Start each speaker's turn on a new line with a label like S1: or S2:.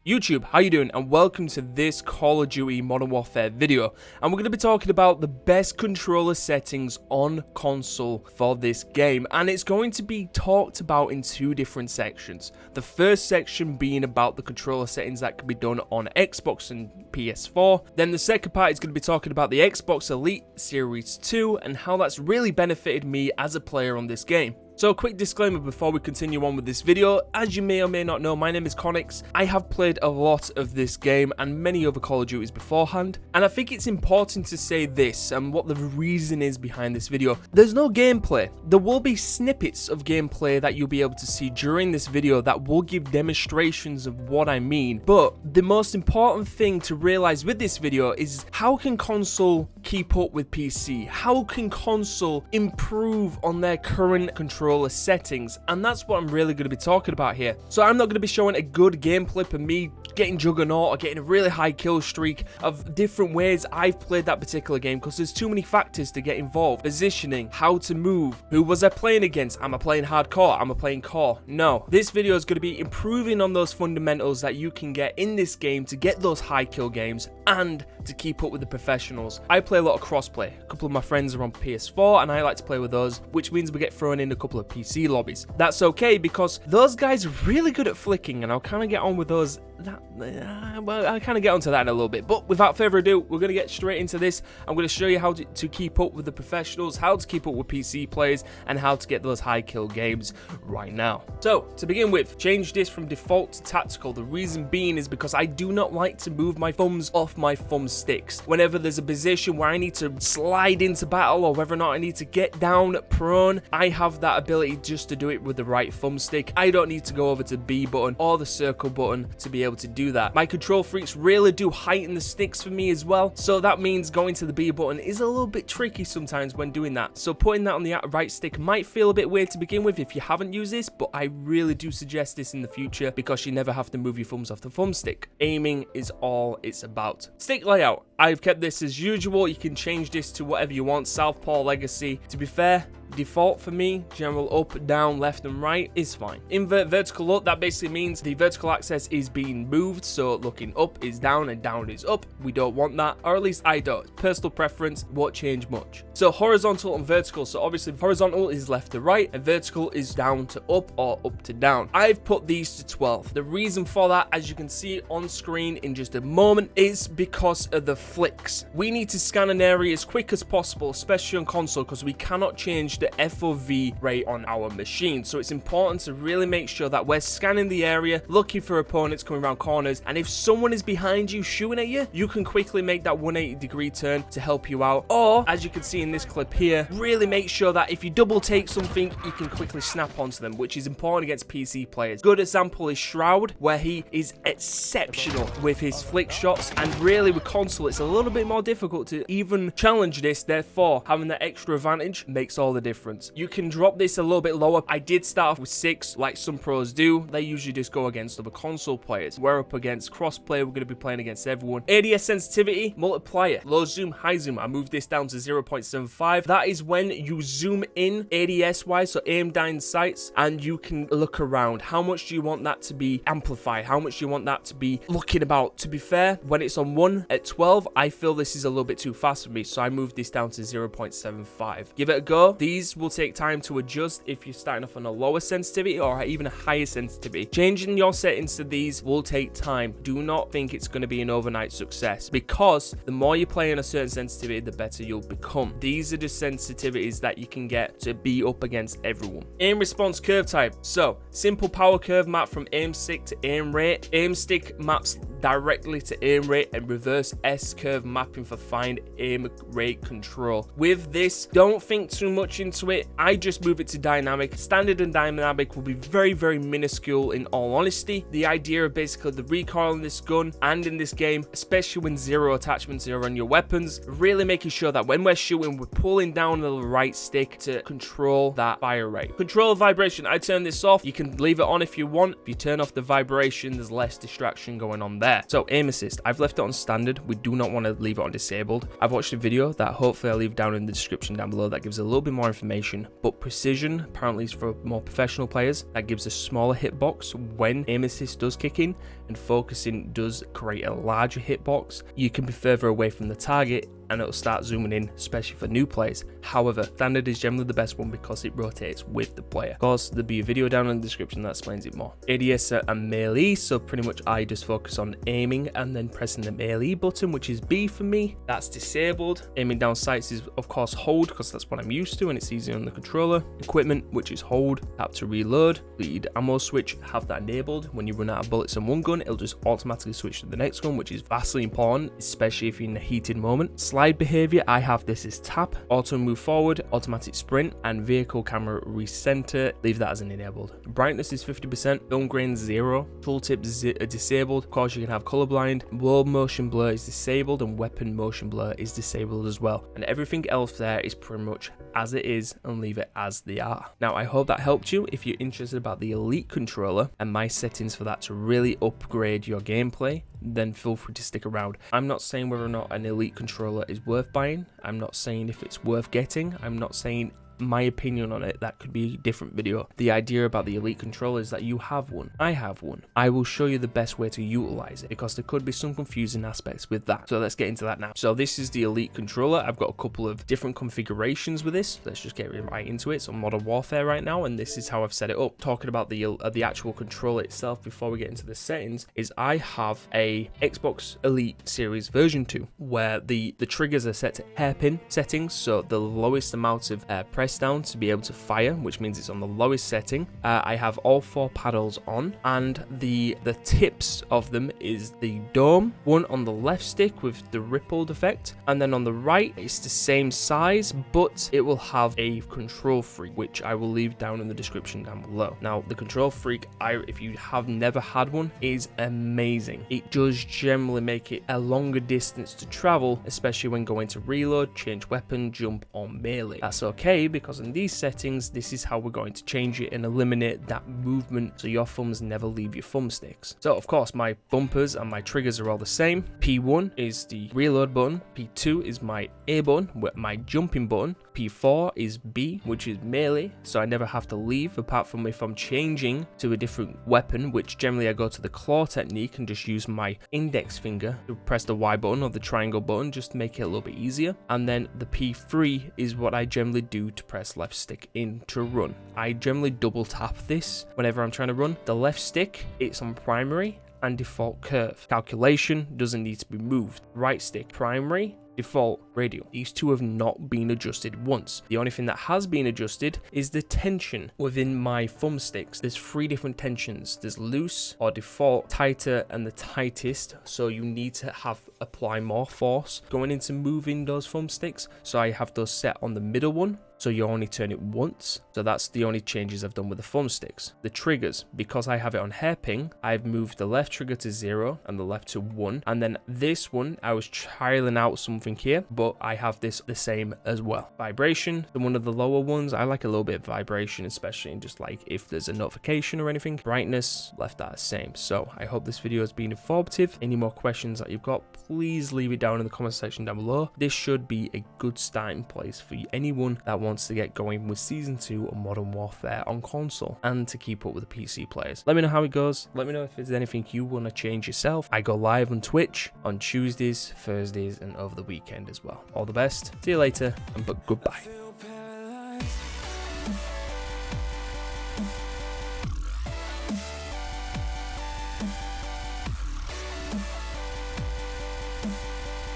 S1: YouTube, how you doing? And welcome to this Call of Duty Modern Warfare video. And we're going to be talking about the best controller settings on console for this game. And it's going to be talked about in two different sections. The first section being about the controller settings that can be done on Xbox and PS4. Then the second part is going to be talking about the Xbox Elite Series 2 and how that's really benefited me as a player on this game. So a quick disclaimer before we continue on with this video. As you may or may not know, my name is Connix. I have played a lot of this game and many other Call of Duties beforehand. And I think it's important to say this and what the reason is behind this video. There's no gameplay. There will be snippets of gameplay that you'll be able to see during this video that will give demonstrations of what I mean. But the most important thing to realize with this video is how can console keep up with PC? How can console improve on their current controller settings? And that's what I'm really going to be talking about here. So I'm not going to be showing a good game clip of me getting Juggernaut or getting a really high kill streak of different ways I've played that particular game, because there's too many factors to get involved. Positioning, how to move, who was I playing against, am I playing hardcore, am I playing core? No, this video is going to be improving on those fundamentals that you can get in this game to get those high kill games and to keep up with the professionals. I play a lot of crossplay. A couple of my friends are on PS4 and I like to play with those, which means we get thrown in a couple of PC lobbies. That's okay because those guys are really good at flicking, and I'll kind of get on with those. Well, I'll kind of get onto that in a little bit, but without further ado, we're going to get straight into this. I'm going to show you how to keep up with the professionals, how to keep up with PC players, and how to get those high kill games right now. So, to begin with, change this from default to tactical. The reason being is because I do not like to move my thumbs off my thumbsticks. Whenever there's a position where I need to slide into battle, or whether or not I need to get down prone, I have that ability just to do it with the right thumbstick. I don't need to go over to B button or the circle button to be able to do that. My control freaks really do heighten the sticks for me as well, so that means going to the B button is a little bit tricky sometimes when doing that. So putting that on the right stick might feel a bit weird to begin with if you haven't used this, but I really do suggest this in the future because you never have to move your thumbs off the thumbstick. Aiming is all it's about. Stick layout, I've kept this as usual. You can change this to whatever you want. Southpaw, Legacy. To be fair, default for me, general up, down, left and right is fine. Invert vertical up, that basically means the vertical axis is being moved, so looking up is down and down is up. We don't want that, or at least I don't. Personal preference, won't change much. So horizontal and vertical, so obviously horizontal is left to right and vertical is down to up or up to down. I've put these to 12. The reason for that, as you can see on screen in just a moment, is because of the flicks. We need to scan an area as quick as possible, especially on console, because we cannot change the FOV rate on our machine. So it's important to really make sure that we're scanning the area, looking for opponents coming around corners, and if someone is behind you shooting at you, you can quickly make that 180-degree turn to help you out. Or, as you can see in this clip here, really make sure that if you double take something, you can quickly snap onto them, which is important against PC players. Good example is Shroud, where he is exceptional with his flick shots, and really with console it's a little bit more difficult to even challenge this. Therefore, having that extra advantage makes all the difference. You can drop this a little bit lower. I did start off with 6 like some pros do. They usually just go against other console players. We're up against crossplay, we're going to be playing against everyone. ADS sensitivity, multiplier, low zoom, high zoom. I moved this down to 0.75. That is when you zoom in ADS wise, so aim down sights, and you can look around. How much do you want that to be amplified? How much do you want that to be looking about? To be fair, when it's on 1 at 12, I feel this is a little bit too fast for me, so I moved this down to 0.75. Give it a go. These will take time to adjust if you're starting off on a lower sensitivity or even a higher sensitivity. Changing your settings to these will take time. Do not think it's going to be an overnight success, because the more you play on a certain sensitivity, the better you'll become. These are the sensitivities that you can get to be up against everyone. Aim response curve type. So simple power curve map from aim stick to aim rate. Aim stick maps directly to aim rate, and reverse S curve mapping for fine aim rate control. With this, don't think too much into it. I just move it to dynamic. Standard and dynamic will be very, very minuscule in all honesty. The idea of basically the recoil in this gun and in this game, especially when zero attachments are on your weapons, really making sure that when we're shooting, we're pulling down the right stick to control that fire rate. Control vibration, I turn this off. You can leave it on if you want. If you turn off the vibration, there's less distraction going on there. Warfare. So aim assist, I've left it on standard. We do not want to leave it on disabled. I've watched a video that hopefully I'll leave down in the description down below that gives a little bit more information, but precision apparently is for more professional players. That gives a smaller hitbox when aim assist does kick in, and focusing does create a larger hitbox. You can be further away from the target and it'll start zooming in, especially for new players. However, standard is generally the best one because it rotates with the player. Of course, there'll be a video down in the description that explains it more. ADS and melee, so pretty much I just focus on aiming and then pressing the melee button, which is B for me. That's disabled. Aiming down sights is of course hold, because that's what I'm used to and it's easy on the controller. Equipment, which is hold. Tap to reload. Lead ammo switch, have that enabled. When you run out of bullets on one gun, it'll just automatically switch to the next gun, which is vastly important, especially if you're in a heated moment. Slide behavior, I have this as tap. Auto move forward, automatic sprint, and vehicle camera recenter, leave that as an enabled. Brightness is 50%, film grain 0, tooltip disabled. Of course, you can have colorblind. World motion blur is disabled, and weapon motion blur is disabled as well. And everything else there is pretty much as it is, and leave it as they are. Now, I hope that helped you. If you're interested about the Elite controller and my settings for that to really upgrade your gameplay, then feel free to stick around. I'm not saying whether or not an Elite controller is worth buying. I'm not saying if it's worth getting. I'm not saying my opinion on it. That could be a different video. The idea about the Elite controller is that you have one. I have one. I will show you the best way to utilize it, because there could be some confusing aspects with that. So let's get into that now. So this is the Elite controller. I've got a couple of different configurations with this. Let's just get right into it. It's on Modern Warfare right now, and this is how I've set it up. Talking about the actual controller itself before we get into the settings, is I have a Xbox Elite Series version 2 where the triggers are set to hairpin settings, so the lowest amount of press down to be able to fire, which means it's on the lowest setting. I have all 4 paddles on, and the tips of them is the dome one on the left stick with the rippled effect, and then on the right it's the same size, but it will have a control freak, which I will leave down in the description down below. Now, the control freak, if you have never had one, is amazing. It does generally make it a longer distance to travel, especially when going to reload, change weapon, jump, or melee. That's okay, because in these settings, this is how we're going to change it and eliminate that movement so your thumbs never leave your thumbsticks. So of course, my bumpers and my triggers are all the same. P1 is the reload button, P2 is my A button, my jumping button, P4 is B, which is melee, so I never have to leave, apart from if I'm changing to a different weapon, which generally I go to the claw technique and just use my index finger to press the Y button or the triangle button just to make it a little bit easier. And then the P3 is what I generally do to press left stick in to run. I generally double tap this whenever I'm trying to run. The left stick, it's on primary and default curve. Calculation doesn't need to be moved. Right stick, primary, default, radial. These two have not been adjusted once. The only thing that has been adjusted is the tension within my thumbsticks. There's 3 different tensions. There's loose or default, tighter, and the tightest. So you need to apply more force going into moving those thumbsticks. So I have those set on the middle one, so you only turn it once. So that's the only changes I've done with the thumbsticks. The triggers, because I have it on hairpin, I've moved the left trigger to 0 and the left to 1. And then this one, I was trialing out something here, but I have this the same as well. Vibration, the one of the lower ones, I like a little bit of vibration, especially in just like if there's a notification or anything. Brightness, left that the same. So I hope this video has been informative. Any more questions that you've got, please leave it down in the comment section down below. This should be a good starting place for anyone that wants to get going with Season 2 of Modern Warfare on console and to keep up with the PC players. Let me know how it goes. Let me know if there's anything you want to change yourself. I go live on Twitch on Tuesdays, Thursdays, and over the weekend as well. All the best. See you later, and goodbye.